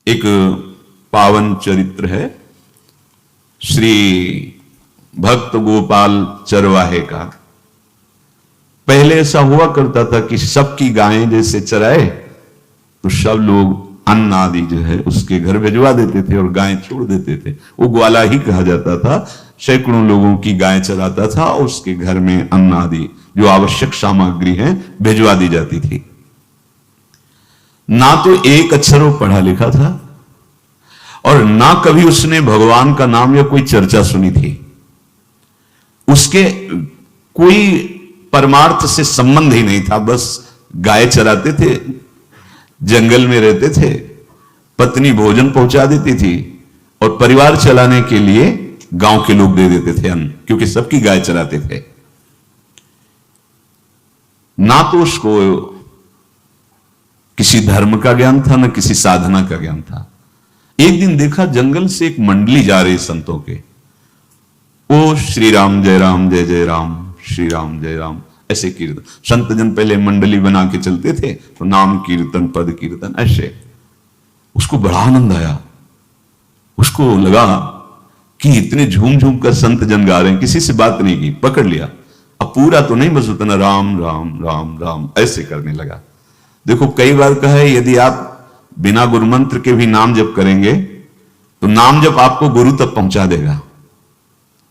एक पावन चरित्र है श्री भक्त गोपाल चरवाहे का। पहले ऐसा हुआ करता था कि सबकी गायें जैसे चराए तो सब लोग अन्न आदि जो है उसके घर भिजवा देते थे और गायें छोड़ देते थे। वो ग्वाला ही कहा जाता था। सैकड़ों लोगों की गायें चराता था और उसके घर में अन्न आदि जो आवश्यक सामग्री है भिजवा दी जाती थी। ना तो एक अक्षर वो पढ़ा लिखा था और ना कभी उसने भगवान का नाम या कोई चर्चा सुनी थी। उसके कोई परमार्थ से संबंध ही नहीं था। बस गाय चराते थे, जंगल में रहते थे, पत्नी भोजन पहुंचा देती थी और परिवार चलाने के लिए गांव के लोग दे देते थे अन्न, क्योंकि सबकी गाय चराते थे। ना तो उसको किसी धर्म का ज्ञान था, ना किसी साधना का ज्ञान था। एक दिन देखा जंगल से एक मंडली जा रही संतों के। ओ श्री राम जय राम जय जय राम, श्री राम जय राम, ऐसे कीर्तन। संत जन पहले मंडली बना के चलते थे तो नाम कीर्तन पद कीर्तन ऐसे। उसको बड़ा आनंद आया। उसको लगा कि इतने झूम झूम कर संत जन गा रहे हैं, किसी से बात नहीं की, पकड़ लिया। अब पूरा तो नहीं, बस उतना राम राम राम राम ऐसे करने लगा। देखो कई बार कहा है यदि आप बिना गुरु मंत्र के भी नाम जप करेंगे तो नाम जप आपको गुरु तक पहुंचा देगा,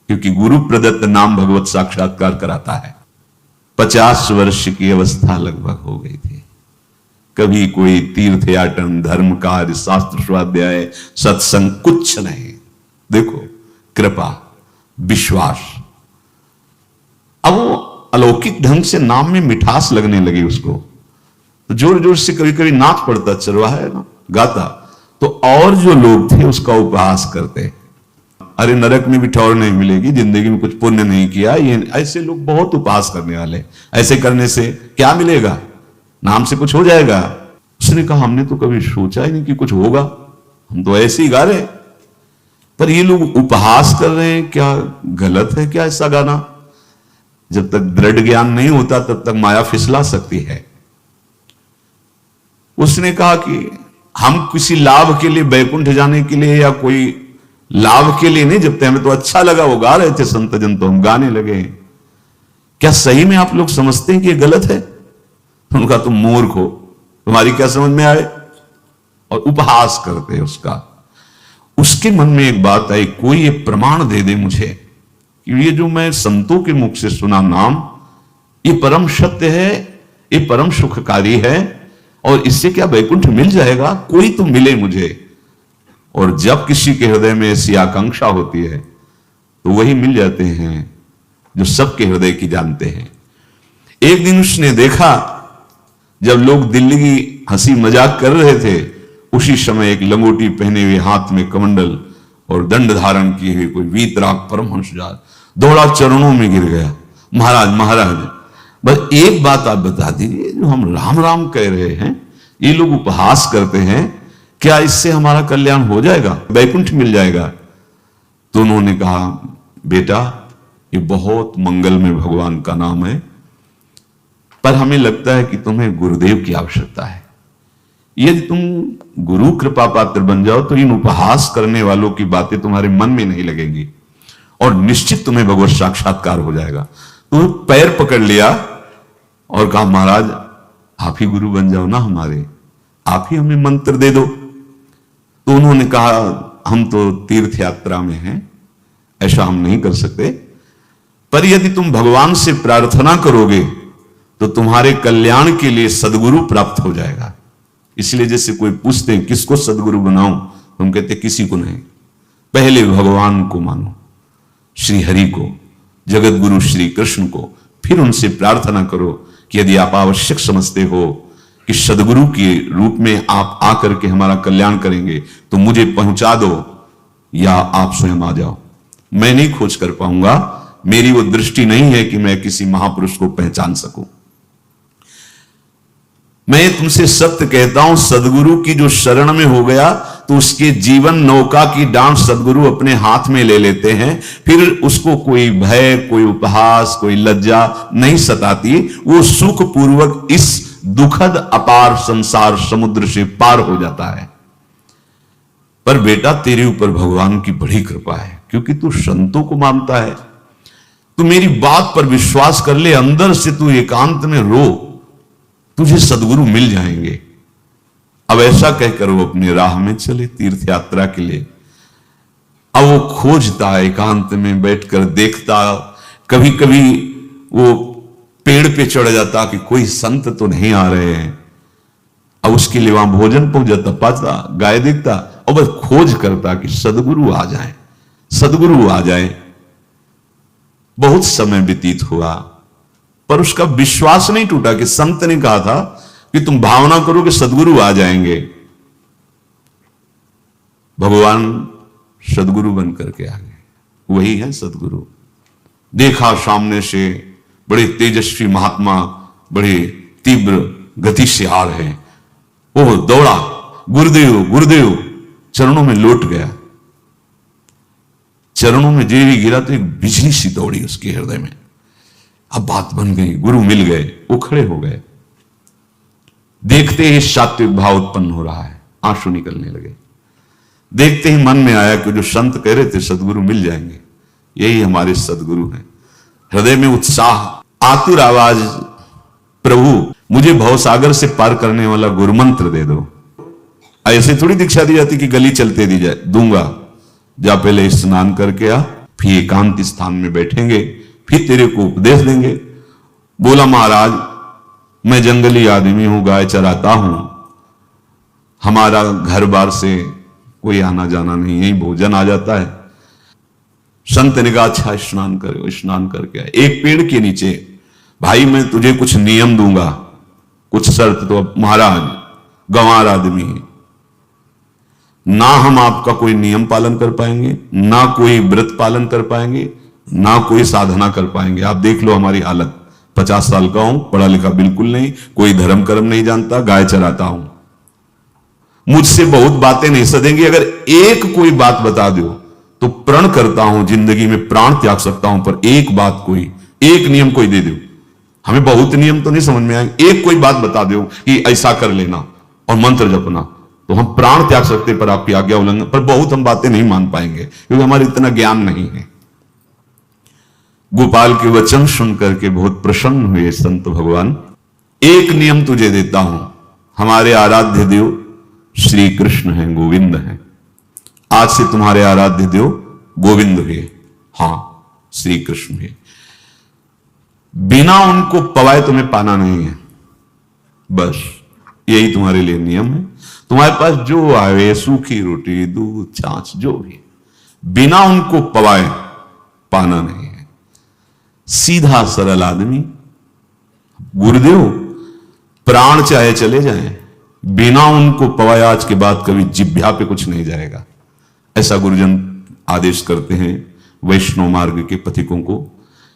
क्योंकि गुरु प्रदत्त नाम भगवत साक्षात्कार कराता है। 50 वर्ष की अवस्था लगभग हो गई थी। कभी कोई तीर्थ याटन, धर्म कार्य, शास्त्र स्वाध्याय, सत्संग कुछ नहीं। देखो कृपा, विश्वास। अब वो अलौकिक ढंग से नाम में मिठास लगने लगी उसको। तो जोर जोर से कभी कभी नाच पड़ता, चरवाहा है ना, गाता। तो और जो लोग थे उसका उपहास करते, अरे नरक में भी ठौर नहीं मिलेगी, जिंदगी में कुछ पुण्य नहीं किया। ये ऐसे लोग बहुत उपहास करने वाले। ऐसे करने से क्या मिलेगा, नाम से कुछ हो जाएगा। उसने कहा हमने तो कभी सोचा ही नहीं कि कुछ होगा, हम तो ऐसे ही गा रहे। पर ये लोग उपहास कर रहे हैं, क्या गलत है क्या ऐसा गाना? जब तक दृढ़ ज्ञान नहीं होता तब तक माया फिसला सकती है। उसने कहा कि हम किसी लाभ के लिए, बैकुंठ जाने के लिए या कोई लाभ के लिए नहीं जपते, हमें तो अच्छा लगा, वो गा रहे थे संत जन तो हम गाने लगे। क्या सही में आप लोग समझते हैं कि ये गलत है? उनका तुम मूर्ख हो, तुम्हारी क्या समझ में आए? और उपहास करते उसका। उसके मन में एक बात आई, कोई ये प्रमाण दे दे मुझे कि ये जो मैं संतों के मुख से सुना नाम, ये परम सत्य है, ये परम सुखकारी है और इससे क्या वैकुंठ मिल जाएगा? कोई तो मिले मुझे। और जब किसी के हृदय में ऐसी आकांक्षा होती है तो वही मिल जाते हैं जो सबके हृदय की जानते हैं। एक दिन उसने देखा जब लोग दिल्ली की हंसी मजाक कर रहे थे, उसी समय एक लंगोटी पहने हुए, हाथ में कमंडल और दंड धारण किए हुए कोई वीतराग परमहंस दौड़ा, चरणों में गिर गया। महाराज महाराज, बस एक बात आप बता दीजिए, जो हम राम राम कह रहे हैं, ये लोग उपहास करते हैं, क्या इससे हमारा कल्याण हो जाएगा, वैकुंठ मिल जाएगा? तो उन्होंने कहा बेटा ये बहुत मंगल में भगवान का नाम है, पर हमें लगता है कि तुम्हें गुरुदेव की आवश्यकता है। यदि तुम गुरु कृपा पात्र बन जाओ तो इन उपहास करने वालों की बातें तुम्हारे मन में नहीं लगेंगी और निश्चित तुम्हें भगवत साक्षात्कार हो जाएगा। तो पैर पकड़ लिया और कहा महाराज आप ही गुरु बन जाओ ना हमारे, आप ही हमें मंत्र दे दो। तो उन्होंने कहा हम तो तीर्थ यात्रा में हैं, ऐसा हम नहीं कर सकते, पर यदि तुम भगवान से प्रार्थना करोगे तो तुम्हारे कल्याण के लिए सदगुरु प्राप्त हो जाएगा। इसलिए जैसे कोई पूछते हैं किसको सदगुरु बनाऊं, तो हम कहते किसी को नहीं, पहले भगवान को मानो, श्री हरि को, जगत गुरु श्री कृष्ण को, फिर उनसे प्रार्थना करो कि यदि आप आवश्यक समझते हो कि सदगुरु के रूप में आप आकर के हमारा कल्याण करेंगे तो मुझे पहुंचा दो या आप स्वयं आ जाओ। मैं नहीं खोज कर पाऊंगा, मेरी वो दृष्टि नहीं है कि मैं किसी महापुरुष को पहचान सकूं। मैं तुमसे सत्य कहता हूं, सदगुरु की जो शरण में हो गया तो उसके जीवन नौका की डांट सदगुरु अपने हाथ में ले लेते हैं। फिर उसको कोई भय, कोई उपहास, कोई लज्जा नहीं सताती। वो सुख पूर्वक इस दुखद अपार संसार समुद्र से पार हो जाता है। पर बेटा तेरे ऊपर भगवान की बड़ी कृपा है, क्योंकि तू संतों को मानता है। तू मेरी बात पर विश्वास कर ले, अंदर से तू एकांत में रो, तुझे सदगुरु मिल जाएंगे। अब ऐसा कहकर वो अपनी राह में चले तीर्थ यात्रा के लिए। अब वो खोजता, एकांत में बैठकर देखता, कभी कभी वो पेड़ पे चढ़ जाता कि कोई संत तो नहीं आ रहे हैं। अब उसके लिए वहां भोजन पहुंच जाता, पाता, गाय देखता और बस खोज करता कि सदगुरु आ जाए, सदगुरु आ जाए। बहुत समय व्यतीत हुआ, पर उसका विश्वास नहीं टूटा कि संत ने कहा था कि तुम भावना करो कि सदगुरु आ जाएंगे। भगवान सदगुरु बन करके आ गए, वही है सदगुरु। देखा सामने से बड़े तेजस्वी महात्मा बड़े तीव्र गति से आ रहे हैं। वो दौड़ा, गुरुदेव गुरुदेव, चरणों में लौट गया। चरणों में जेवी गिरा तो एक बिजली सी दौड़ी उसके हृदय में। अब बात बन गई, गुरु मिल गए, वो खड़े हो गए। देखते ही सात्विक भाव उत्पन्न हो रहा है, आंसू निकलने लगे। देखते ही मन में आया कि जो संत कह रहे थे सदगुरु मिल जाएंगे, यही हमारे सदगुरु हैं। हृदय में उत्साह, आतुर आवाज, प्रभु मुझे भवसागर से पार करने वाला गुरुमंत्र दे दो। ऐसे थोड़ी दीक्षा दी जाती कि गली चलते दी जाए, दूंगा। जा पहले स्नान करके आ, फिर एकांत स्थान में बैठेंगे, फिर तेरे को उपदेश देंगे। बोला महाराज मैं जंगली आदमी हूं, गाय चराता हूं, हमारा घर बार से कोई आना जाना नहीं, यही भोजन आ जाता है। संत ने कहा अच्छा स्नान करो। स्नान करके आए, एक पेड़ के नीचे, भाई मैं तुझे कुछ नियम दूंगा, कुछ शर्त। तो महाराज गंवार आदमी है, ना हम आपका कोई नियम पालन कर पाएंगे, ना कोई व्रत पालन कर पाएंगे, ना कोई साधना कर पाएंगे। आप देख लो हमारी हालत, 50 साल का हूं, पढ़ा लिखा बिल्कुल नहीं, कोई धर्म कर्म नहीं जानता, गाय चराता हूं। मुझसे बहुत बातें नहीं सदेंगी, अगर एक कोई बात बता दो तो प्रण करता हूं जिंदगी में प्राण त्याग सकता हूं, पर एक बात कोई, एक नियम कोई दे दो। हमें बहुत नियम तो नहीं समझ में आएंगे, एक कोई बात बता दो कि ऐसा कर लेना और मंत्र जपना, तो हम प्राण त्याग सकते, पर आपकी आज्ञा उल्लंघन, पर बहुत हम बातें नहीं मान पाएंगे क्योंकि हमारे इतना ज्ञान नहीं है। गोपाल के वचन सुन करके बहुत प्रसन्न हुए संत भगवान। एक नियम तुझे देता हूं, हमारे आराध्य देव श्री कृष्ण हैं, गोविंद हैं। आज से तुम्हारे आराध्य देव गोविंद हुए, हां श्री कृष्ण हुए। बिना उनको पवाए तुम्हें पाना नहीं है, बस यही तुम्हारे लिए नियम है। तुम्हारे पास जो आवे, सूखी रोटी, दूध, छाछ, जो भी, बिना उनको पवाए पाना नहीं है। सीधा सरल आदमी। गुरुदेव प्राण चाहे चले जाएं, बिना उनको पवाए आज के बाद कभी जिह्वा पे कुछ नहीं जाएगा। ऐसा गुरुजन आदेश करते हैं वैष्णव मार्ग के पथिकों को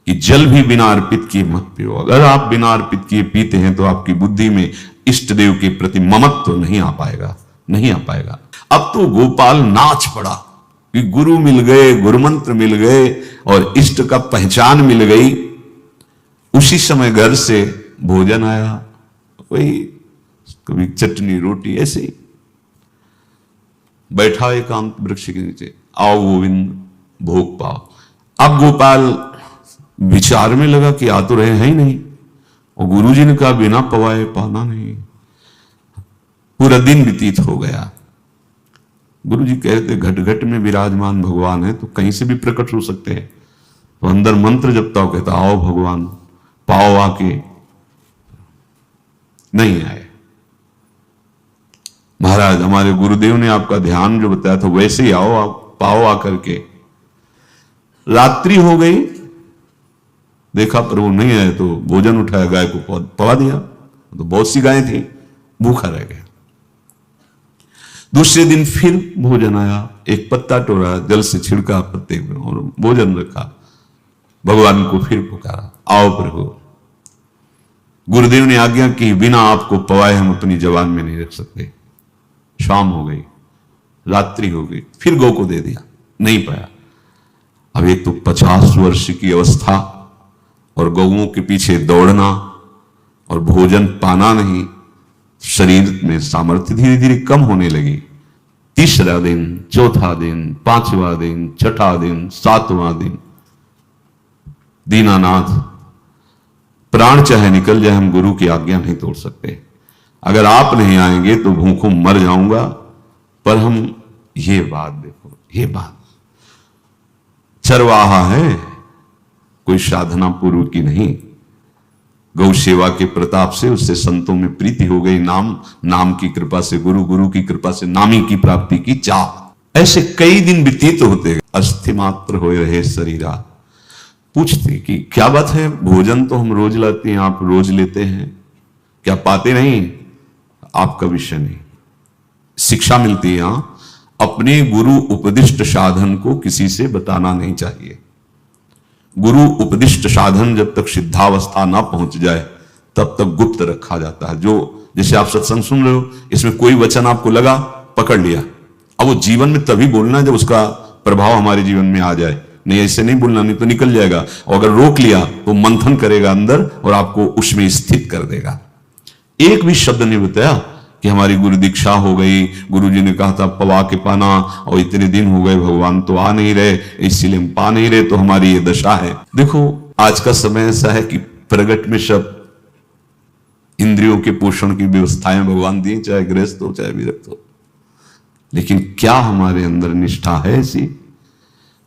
कि जल भी बिना अर्पित किए मत पियो। अगर आप बिना अर्पित किए पीते हैं तो आपकी बुद्धि में इष्ट देव के प्रति ममत्व तो नहीं आ पाएगा, नहीं आ पाएगा। अब तो गोपाल नाच पड़ा कि गुरु मिल गए, गुरुमंत्र मिल गए और इष्ट का पहचान मिल गई। उसी समय घर से भोजन आया, वही कभी चटनी रोटी, ऐसे ही बैठा एकांत वृक्ष के नीचे, आओ गोविंद भोग पाओ। अब गोपाल विचार में लगा कि आ तो रहे हैं ही नहीं, और गुरुजी ने कहा बिना पवाए पाना नहीं। पूरा दिन व्यतीत हो गया। गुरुजी कहते घट घट में विराजमान भगवान है तो कहीं से भी प्रकट हो सकते हैं। तो अंदर मंत्र जपता हो, कहता आओ भगवान पाओ आके, नहीं आए। महाराज हमारे गुरुदेव ने आपका ध्यान जो बताया था वैसे ही आओ, आप पाओ आकर के। रात्रि हो गई, देखा प्रभु नहीं आए तो भोजन उठाया, गाय को पवा दिया, तो बहुत सी गायें थी, भूखा रह गया। दूसरे दिन फिर भोजन आया, एक पत्ता टोरा, जल से छिड़का पत्ते में और भोजन रखा। भगवान को फिर पुकारा, आओ प्रभु। गुरुदेव ने आज्ञा की बिना आपको पवाए हम अपनी जबान में नहीं रख सकते। शाम हो गई, रात्रि हो गई, फिर गौ को दे दिया, नहीं पाया। अब एक तो 50 वर्ष की अवस्था और गौओं के पीछे दौड़ना और भोजन पाना नहीं, शरीर में सामर्थ्य धीरे धीरे कम होने लगी। तीसरा दिन, चौथा दिन, पांचवा दिन, छठा दिन, सातवां दिन, दीनानाथ प्राण चाहे निकल जाए, हम गुरु की आज्ञा नहीं तोड़ सकते। अगर आप नहीं आएंगे तो भूखों मर जाऊंगा। पर हम ये बात देखो, ये बात चरवाहा है, कोई साधना पूर्व की नहीं। गौ सेवा के प्रताप से उससे संतों में प्रीति हो गई, नाम की कृपा से, गुरु की कृपा से नामी की प्राप्ति की चाह। ऐसे कई दिन व्यतीत होते, अस्थि मात्र हो रहे शरीरा। पूछते कि क्या बात है, भोजन तो हम रोज लाते हैं, आप रोज लेते हैं, क्या पाते नहीं? आपका विषय नहीं। शिक्षा मिलती है यहां, अपने गुरु उपदिष्ट साधन को किसी से बताना नहीं चाहिए। गुरु उपदिष्ट साधन जब तक सिद्धावस्था ना पहुंच जाए तब तक गुप्त रखा जाता है। जो जैसे आप सत्संग सुन रहे हो, इसमें कोई वचन आपको लगा, पकड़ लिया, अब वो जीवन में तभी बोलना है जब उसका प्रभाव हमारे जीवन में आ जाए। नहीं ऐसे नहीं बोलना, नहीं तो निकल जाएगा। और अगर रोक लिया तो मंथन करेगा अंदर और आपको उसमें स्थित कर देगा। एक भी शब्द नहीं बताया कि हमारी गुरु दीक्षा हो गई, गुरुजी ने कहा था पवा के पाना, और इतने दिन हो गए भगवान तो आ नहीं रहे, इसीलिए हम पा नहीं रहे, तो हमारी ये दशा है। देखो आज का समय ऐसा है कि प्रगट में सब इंद्रियों के पोषण की व्यवस्थाएं भगवान दी, चाहे गृहस्थ हो चाहे विरक्त हो, लेकिन क्या हमारे अंदर निष्ठा है ऐसी?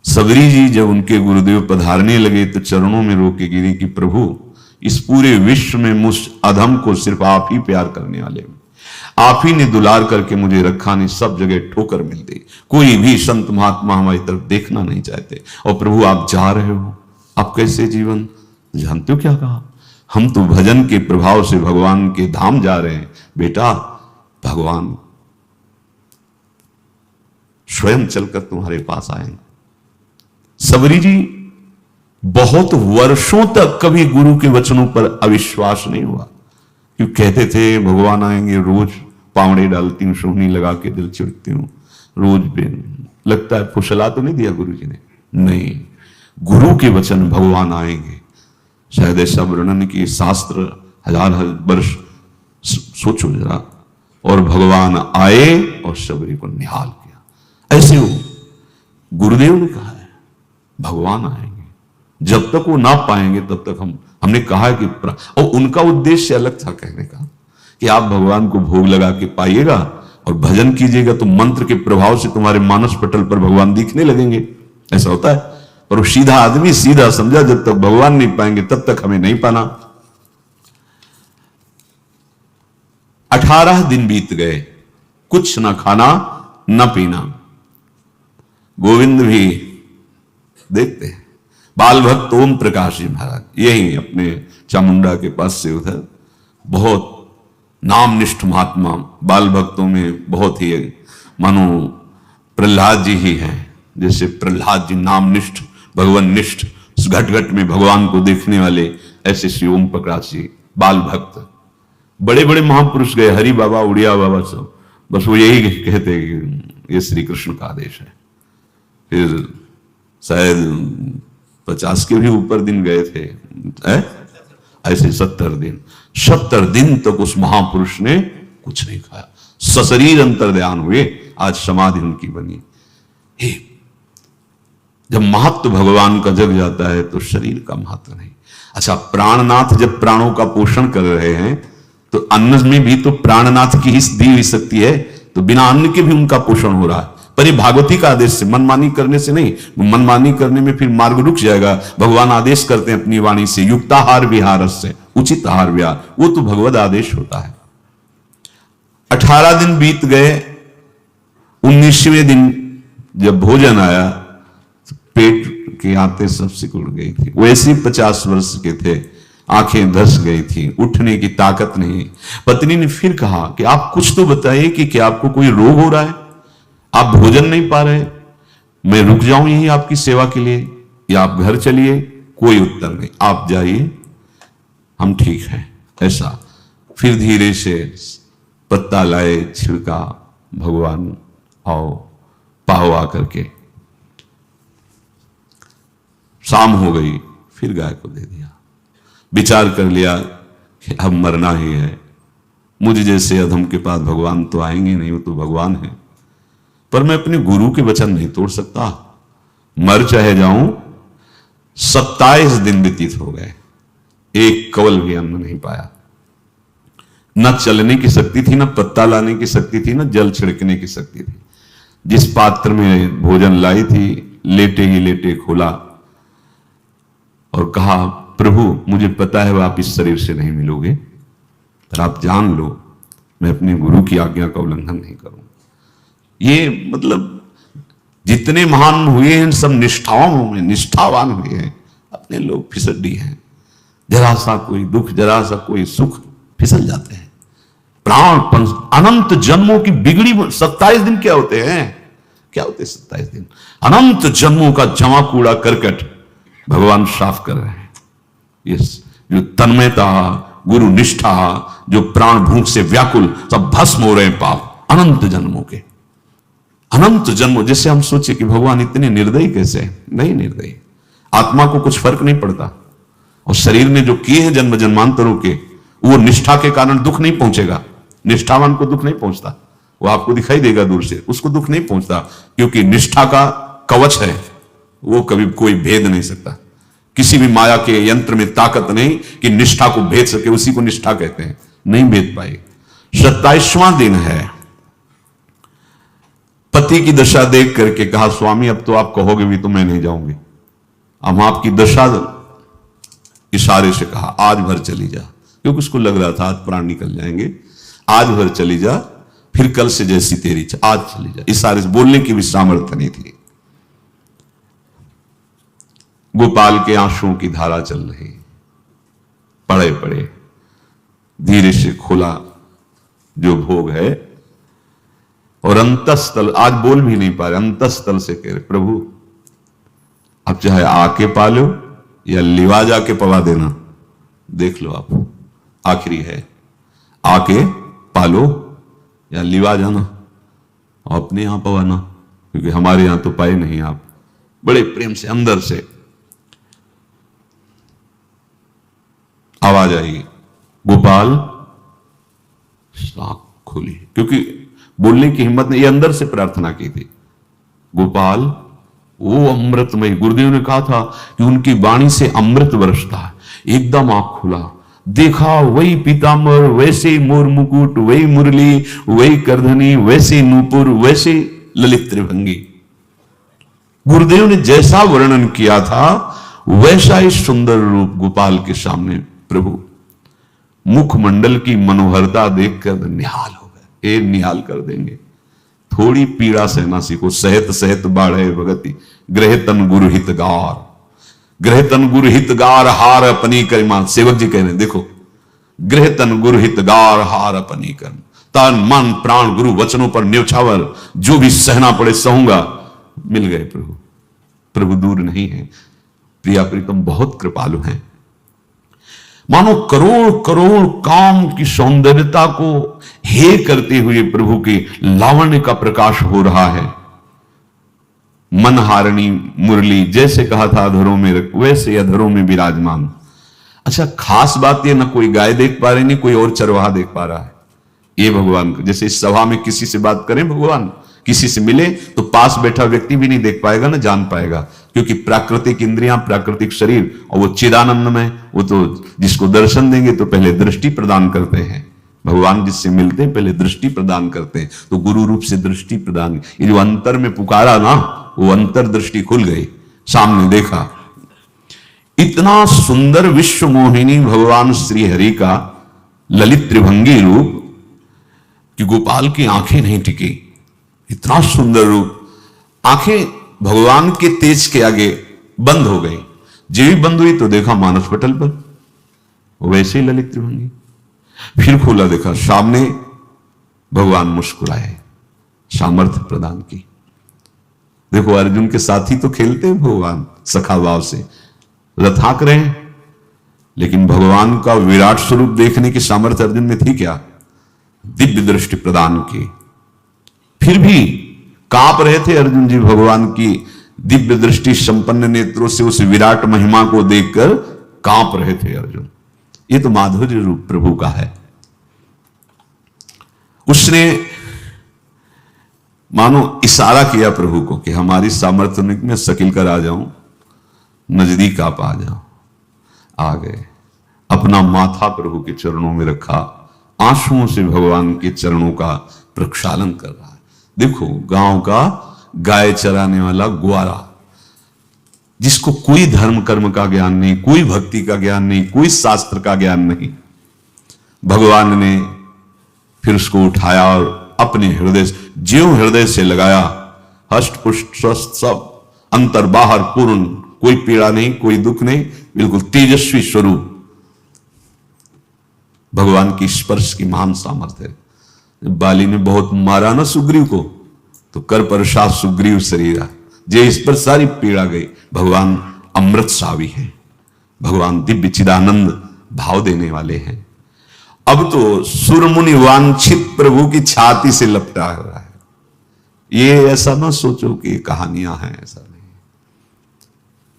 सबरी जी जब उनके गुरुदेव पधारने लगे तो चरणों में रो के गिरी कि प्रभु इस पूरे विश्व में मुझ अधम को सिर्फ आप ही प्यार करने वाले हैं, आप ही ने दुलार करके मुझे रखा, नहीं सब जगह ठोकर मिलती, कोई भी संत महात्मा हमारी तरफ देखना नहीं चाहते। और प्रभु आप जा रहे हो, आप कैसे जीवन जानते हो? क्या कहा, हम तो भजन के प्रभाव से भगवान के धाम जा रहे हैं। बेटा भगवान स्वयं चलकर तुम्हारे पास आएंगे। सबरी जी बहुत वर्षों तक कभी गुरु के वचनों पर अविश्वास नहीं हुआ, क्यों कहते थे भगवान आएंगे, रोज पावड़े डालती हूँ, सोहनी लगा के दिल चिढ़ती हूँ, रोज बेन लगता है। फुसला तो नहीं दिया गुरु जी ने, नहीं, गुरु के वचन भगवान आएंगे। शायद ऐसा वर्णन की शास्त्र हजार वर्ष सोचो जरा, और भगवान आए और सबरी को निहाल किया। ऐसे हो गुरुदेव ने कहा है भगवान आएंगे, जब तक वो ना पाएंगे तब तक हमने कहा है कि और उनका उद्देश्य अलग था कहने का कि आप भगवान को भोग लगा के पाइएगा और भजन कीजिएगा तो मंत्र के प्रभाव से तुम्हारे मानस पटल पर भगवान दिखने लगेंगे। ऐसा होता है, पर वो सीधा आदमी सीधा समझा, जब तक भगवान नहीं पाएंगे तब तक हमें नहीं पाना। 18 दिन बीत गए, कुछ ना खाना न पीना। गोविंद भी देखते हैं, बाल भक्त ओम प्रकाश जी महाराज यही अपने चामुंडा के पास से उधर, बहुत नामनिष्ठ महात्मा, बाल भक्तों में बहुत ही, मानो प्रहलाद जी ही हैं। जैसे प्रहलाद जी नामनिष्ठ भगवान निष्ठ, घट घट में भगवान को देखने वाले, ऐसे श्री ओम प्रकाश जी बाल भक्त। बड़े बड़े महापुरुष गए, हरि बाबा, उड़िया बाबा, सब बस वो यही कहते कि ये श्री कृष्ण का आदेश है। फिर शायद 50 के भी ऊपर दिन गए थे, ऐसे 70 दिन तक उस महापुरुष ने कुछ नहीं खाया, सशरीर अंतर्ध्यान हुए। आज समाधि उनकी बनी। जब महत्व भगवान का जग जाता है तो शरीर का महत्व नहीं। अच्छा, प्राणनाथ जब प्राणों का पोषण कर रहे हैं तो अन्न में भी तो प्राणनाथ की ही दी हुई शक्ति है, तो बिना अन्न के भी उनका पोषण हो रहा है। पर ये भागवती का आदेश से, मनमानी करने से नहीं। मनमानी करने में फिर मार्ग रुक जाएगा। भगवान आदेश करते हैं अपनी वाणी से, युक्ताहार विहार से, उचित आहार विहार, वो तो भगवद आदेश होता है। 18 दिन बीत गए, 19वें दिन जब भोजन आया तो पेट के आते सब सिकुड़ गई थी। वैसे 50 वर्ष के थे, आंखें धस गई थी, उठने की ताकत नहीं। पत्नी ने फिर कहा कि आप कुछ तो बताइए कि क्या आपको कोई रोग हो रहा है, आप भोजन नहीं पा रहे, मैं रुक जाऊं यहीं आपकी सेवा के लिए, या आप घर चलिए। कोई उत्तर नहीं, आप जाइए, हम ठीक हैं। ऐसा फिर धीरे से पत्ता लाए, छिड़का, भगवान आओ, पाओ आकर के। शाम हो गई, फिर गाय को दे दिया। विचार कर लिया कि अब मरना ही है, मुझ जैसे अधम के पास भगवान तो आएंगे नहीं, वो तो भगवान है। पर मैं अपने गुरु के वचन नहीं तोड़ सकता। मर चाहे जाऊं, 27 दिन व्यतीत हो गए, एक कवल भी अन्न नहीं पाया। न चलने की शक्ति थी, न पत्ता लाने की शक्ति थी, न जल छिड़कने की शक्ति थी। जिस पात्र में भोजन लाई थी, लेटे ही लेटे खोला और कहा, प्रभु मुझे पता है आप इस शरीर से नहीं मिलोगे, पर आप जान लो मैं अपने गुरु की आज्ञा का उल्लंघन नहीं करूंगा। ये मतलब जितने महान हुए हैं सब निष्ठाओं में निष्ठावान हुए हैं, अपने लोग फिसड्डी हैं। जरा सा कोई दुख, जरा सा कोई सुख, फिसल जाते हैं। प्राण अनंत जन्मों की बिगड़ी 27 दिन क्या होते हैं? क्या होते हैं 27 दिन? अनंत जन्मों का जमा कूड़ा करकट भगवान साफ कर रहे हैं। यस, जो तन्मयता, गुरु निष्ठा, जो प्राण भूख से व्याकुल, सब भस्म हो रहे हैं पाप अनंत जन्मों के। अनंत जन्मों, जैसे हम सोचे कि भगवान इतने निर्दयी कैसे? नहीं निर्दयी, आत्मा को कुछ फर्क नहीं पड़ता। और शरीर ने जो किए हैं जन्म जन्मांतरों के, वो निष्ठा के कारण दुख नहीं पहुंचेगा। निष्ठावान को दुख नहीं पहुंचता, वो आपको दिखाई देगा दूर से, उसको दुख नहीं पहुंचता, क्योंकि निष्ठा का कवच है, वो कभी कोई भेद नहीं सकता। किसी भी माया के यंत्र में ताकत नहीं कि निष्ठा को भेद सके, उसी को निष्ठा कहते हैं, नहीं भेद पाए। 27वां दिन है। पति की दशा देख करके कहा, स्वामी अब तो आप कहोगे भी तो मैं नहीं जाऊंगी। हम आपकी दशा, इशारे से कहा आज भर चली जा, क्योंकि उसको लग रहा था आज प्राण निकल जाएंगे। आज भर चली जा, फिर कल से जैसी तेरी आज चली जा। इशारे से बोलने की भी सामर्थ्य नहीं थी। गोपाल के आंसुओं की धारा चल रही, पड़े पड़े धीरे से खोला जो भोग है, और अंतस्थल, आज बोल भी नहीं पा रहे, अंतस्थल से कह रहे, प्रभु अब चाहे आके पालो या लिवा जाके पवा देना, देख लो आप, आखिरी है, आके पालो या लिवा जाना और अपने यहां पवाना, क्योंकि हमारे यहां तो पाए नहीं आप। बड़े प्रेम से अंदर से आवाज आई, गोपाल। आंख खोली, क्योंकि बोलने की हिम्मत नहीं, ये अंदर से प्रार्थना की थी। गोपाल वो अमृतमय, गुरुदेव ने कहा था कि उनकी वाणी से अमृत बरसता। एकदम आंख खुला, देखा वही पीतांबर, वैसे ही मोर मुकुट, वही मुरली, वही करधनी, वैसे नूपुर, वैसे ललित त्रिभंगी। गुरुदेव ने जैसा वर्णन किया था वैसा ही सुंदर रूप गोपाल के सामने। प्रभु मुखमंडल की मनोहरता देखकर निहाल हो गए। ए निहाल कर देंगे, थोड़ी पीड़ा सहना सीखो। सहत सहत बाढ़े भगति, ग्रह तन गुरु हितगार, ग्रह तन गुरु हितगार हार अपनी करिमान। सेवक जी कह रहे हैं, देखो, ग्रह तन गुरु हितगार हार अपनी कर, तन मन प्राण गुरु वचनों पर न्यौछावर, जो भी सहना पड़े सहूंगा। मिल गए प्रभु। प्रभु दूर नहीं है, प्रिया प्रीतम बहुत कृपालु हैं। मानो करोड़ करोड़ काम की सौंदर्यता को हे करते हुए प्रभु के लावण्य का प्रकाश हो रहा है। मनहारिणी मुरली, जैसे कहा था अधरों में रख, वैसे अधरों में विराजमान। अच्छा, खास बात यह, ना कोई गाय देख पा रहे, नहीं कोई और चरवाहा देख पा रहा है। ये भगवान, जैसे इस सभा में किसी से बात करें, भगवान किसी से मिले तो पास बैठा व्यक्ति भी नहीं देख पाएगा, ना जान पाएगा, क्योंकि प्राकृतिक इंद्रियां, प्राकृतिक शरीर, और वो चिदानंद में, वो तो जिसको दर्शन देंगे तो पहले दृष्टि प्रदान करते हैं। भगवान जिससे मिलते हैं पहले दृष्टि प्रदान करते हैं, तो गुरु रूप से दृष्टि प्रदान। ये जो अंतर में पुकारा ना, वो अंतर दृष्टि खुल गई, सामने देखा। इतना सुंदर विश्व मोहिनी भगवान श्री हरि का ललित त्रिभंगी रूप कि गोपाल की आंखें नहीं टिकी। इतना सुंदर रूप, आंखें भगवान के तेज के आगे बंद हो गई। जब भी बंद हुई तो देखा मानस पटल पर वैसे ही ललित त्रिभंगी। फिर खोला, देखा सामने भगवान मुस्कुराए, सामर्थ्य प्रदान की। देखो अर्जुन के साथी तो खेलते हैं भगवान सखा भाव से, रथाक रहे हैं, लेकिन भगवान का विराट स्वरूप देखने की सामर्थ्य अर्जुन में थी क्या? दिव्य दृष्टि प्रदान की। फिर भी कांप रहे थे अर्जुन जी भगवान की दिव्य दृष्टि संपन्न नेत्रों से उस विराट महिमा को देखकर कांप रहे थे अर्जुन। ये तो माधुर्य रूप प्रभु का है। उसने मानो इशारा किया प्रभु को कि हमारी सामर्थ्य में शकील कर आ जाऊं, नजदीक आप आ जाओ। आ गए, अपना माथा प्रभु के चरणों में रखा, आंसुओं से भगवान के चरणों का प्रक्षालन कर रहा है। देखो, गांव का गाय चराने वाला ग्वारा, जिसको कोई धर्म कर्म का ज्ञान नहीं, कोई भक्ति का ज्ञान नहीं, कोई शास्त्र का ज्ञान नहीं, भगवान ने फिर उसको उठाया और अपने हृदय, ज्यों हृदय से लगाया, हष्ट पुष्ट स्वस्थ सब, अंतर बाहर पूर्ण, कोई पीड़ा नहीं, कोई दुख नहीं, बिल्कुल तेजस्वी स्वरूप। भगवान की स्पर्श की महान सामर्थ्य है। बाली ने बहुत मारा ना सुग्रीव को, तो कर परसात सुग्रीव शरीरा, जे इस पर सारी पीड़ा गई। भगवान अमृत सावी है, भगवान दिव्य चिदानंद भाव देने वाले हैं। अब तो सुरमुनि वांछित प्रभु की छाती से लपटा रहा है। ये ऐसा ना सोचो कि ये कहानियां हैं, ऐसा नहीं,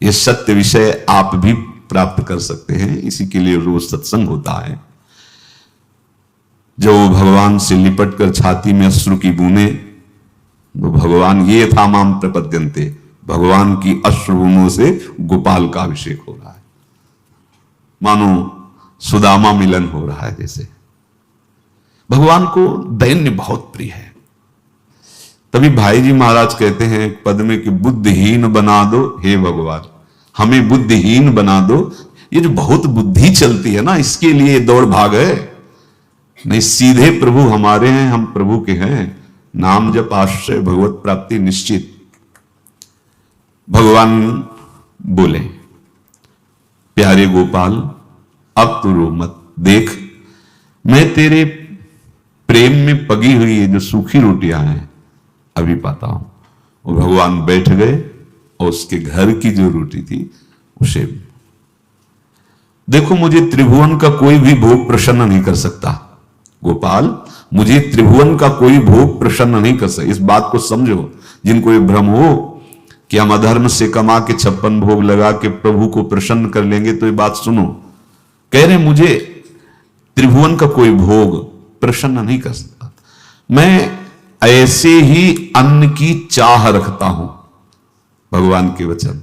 ये सत्य विषय आप भी प्राप्त कर सकते हैं। इसी के लिए रोज सत्संग होता है। जब वो भगवान से लिपट कर छाती में अश्रु की बूंदे, तो भगवान ये था माम प्रपद्यन्ते, भगवान की अश्रु बूंदों से गोपाल का अभिषेक हो रहा है, मानो सुदामा मिलन हो रहा है। जैसे भगवान को दैन्य बहुत प्रिय है। तभी भाई जी महाराज कहते हैं एक पद में कि बुद्धिहीन बना दो हे भगवान, हमें बुद्धिहीन बना दो। ये जो बहुत बुद्धि चलती है ना, इसके लिए दौड़ भाग है। नहीं, सीधे प्रभु हमारे हैं, हम प्रभु के हैं। नाम जप आश्रय भगवत प्राप्ति निश्चित। भगवान बोले, प्यारे गोपाल, अब तो रो मत, देख मैं तेरे प्रेम में पगी हुई ये जो सूखी रोटियां हैं अभी पाता हूं। और भगवान बैठ गए और उसके घर की जो रोटी थी उसे, देखो मुझे त्रिभुवन का कोई भी भोग प्रसन्न नहीं कर सकता गोपाल, मुझे त्रिभुवन का कोई भोग प्रसन्न नहीं कर सकता। इस बात को समझो, जिनको ये भ्रम हो कि हम अधर्म से कमा के 56 भोग लगा के प्रभु को प्रसन्न कर लेंगे, तो ये बात सुनो। कह रहे मुझे त्रिभुवन का कोई भोग प्रसन्न नहीं कर सकता, मैं ऐसे ही अन्न की चाह रखता हूं। भगवान के वचन,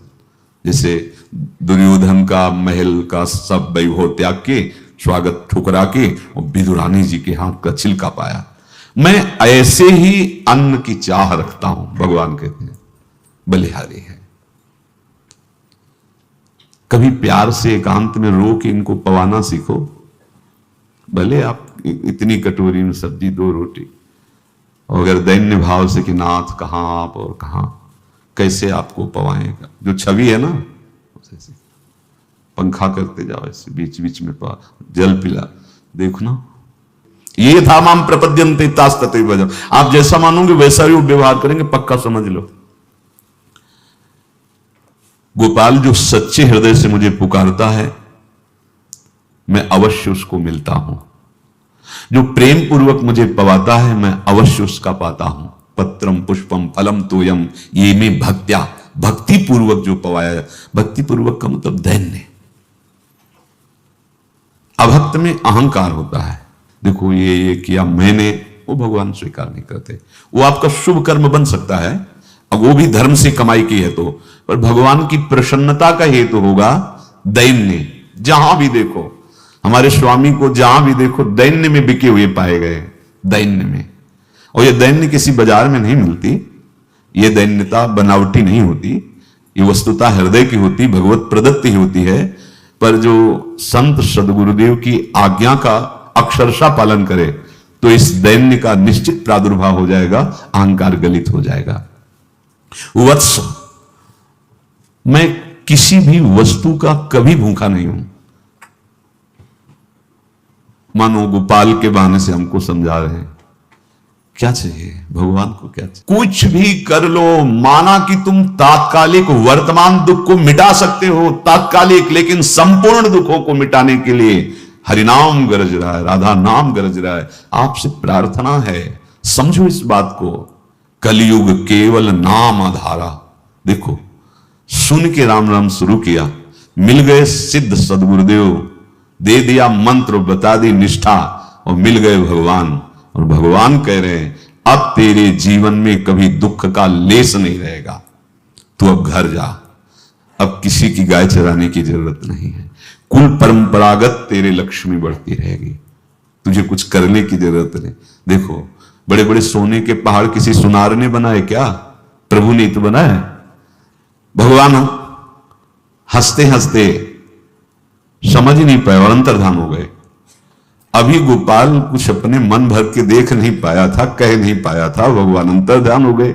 जैसे दुर्योधन का महल का सब वैभव त्याग के, स्वागत ठुकरा के और विदुरानी जी के हाथ का छिलका पाया, मैं ऐसे ही अन्न की चाह रखता हूं। भगवान कहते हैं बलिहारी है। कभी प्यार से एकांत में रो के इनको पवाना सीखो। भले आप इतनी कटोरी में सब्जी 2 रोटी, और अगर दैन्य भाव से कि नाथ कहां आप और कहां, कैसे आपको पवाएगा। जो छवि है ना, उसे पंखा करते जाओ, ऐसे बीच बीच में जल पिला, देखो ना, ये था माम प्रपद्यन्ते तास्तते वजम। आप जैसा मानोगे वैसा ही वो व्यवहार करेंगे, पक्का समझ लो। गोपाल जो सच्चे हृदय से मुझे पुकारता है, मैं अवश्य उसको मिलता हूं। जो प्रेम पूर्वक मुझे पवाता है, मैं अवश्य उसका पाता हूं। पत्रम पुष्पम फलम तोयम ये में भक्त्या, भक्ति पूर्वक जो पवाया। भक्ति पूर्वक का मतलब दैन्य। अभक्त में अहंकार होता है, देखो ये किया मैंने, वो भगवान स्वीकार नहीं करते। वो आपका शुभ कर्म बन सकता है, अब वो भी धर्म से कमाई की है तो, पर भगवान की प्रसन्नता का हेतु होगा दैन्य। जहां भी देखो, हमारे स्वामी को जहां भी देखो दैन्य में बिके हुए पाए गए, दैन्य में। और ये दैन्य किसी बाजार में नहीं मिलती, ये दैन्यता बनावटी नहीं होती, ये वस्तुतः हृदय की होती, भगवत प्रदत्त ही होती है। पर जो संत सदगुरुदेव की आज्ञा का अक्षरशः पालन करे, तो इस दैन्य का निश्चित प्रादुर्भाव हो जाएगा, अहंकार गलित हो जाएगा। वत्स, मैं किसी भी वस्तु का कभी भूखा नहीं हूं। मानो गोपाल के बहाने से हमको समझा रहे हैं, क्या चाहिए भगवान को, क्या चाहिए? कुछ भी कर लो, माना कि तुम तात्कालिक वर्तमान दुख को मिटा सकते हो, तात्कालिक, लेकिन संपूर्ण दुखों को मिटाने के लिए हरिनाम गरज रहा है, राधा नाम गरज रहा है। आपसे प्रार्थना है, समझो इस बात को। कलयुग केवल नाम आधारा। देखो, सुन के राम राम शुरू किया, मिल गए सिद्ध सदगुरुदेव, दे दिया मंत्र, बता दी निष्ठा, और मिल गए भगवान। और भगवान कह रहे हैं अब तेरे जीवन में कभी दुख का लेस नहीं रहेगा। तू अब घर जा, अब किसी की गाय चराने की जरूरत नहीं है। कुल परंपरागत तेरे लक्ष्मी बढ़ती रहेगी, तुझे कुछ करने की जरूरत नहीं। देखो, बड़े बड़े सोने के पहाड़ किसी सुनार ने बनाए क्या? प्रभु ने तो बनाया। भगवान हंसते हंसते समझ ही नहीं पाए और अंतर्धान हो गए। अभी गोपाल कुछ अपने मन भर के देख नहीं पाया था, कह नहीं पाया था, भगवान अंतर्धान हो गए।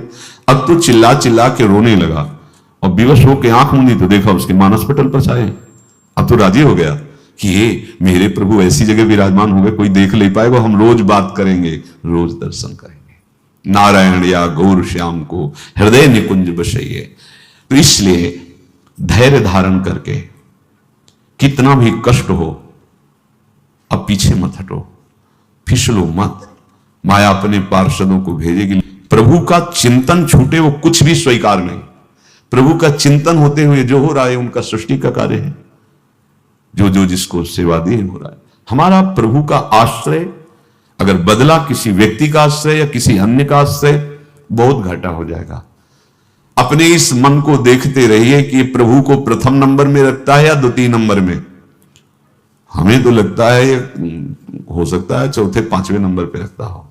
अब तो चिल्ला चिल्ला के रोने लगा और विवश होकर आंख मूंदी तो देखा उसके मानस पटल पर छाए। अब तो राजी हो गया कि ये मेरे प्रभु ऐसी जगह विराजमान हो गए, कोई देख नहीं पाएगा, हम रोज बात करेंगे, रोज दर्शन करेंगे। नारायण या गौर श्याम को हृदय निकुंज बसइए। तो इसलिए धैर्य धारण करके कितना भी कष्ट हो, अब पीछे मत हटो, फिसलो मत। माया अपने पार्षदों को भेजेगी। प्रभु का चिंतन छूटे वो कुछ भी स्वीकार नहीं। प्रभु का चिंतन होते हुए जो हो रहा है उनका सृष्टि का कार्य है, जो जो जिसको सेवा दी हो रहा है। हमारा प्रभु का आश्रय अगर बदला किसी व्यक्ति का आश्रय या किसी अन्य का आश्रय, बहुत घाटा हो जाएगा। अपने इस मन को देखते रहिए कि प्रभु को प्रथम नंबर में रखता है या द्वितीय नंबर में। हमें तो लगता है हो सकता है चौथे पांचवें नंबर पे रखता हो।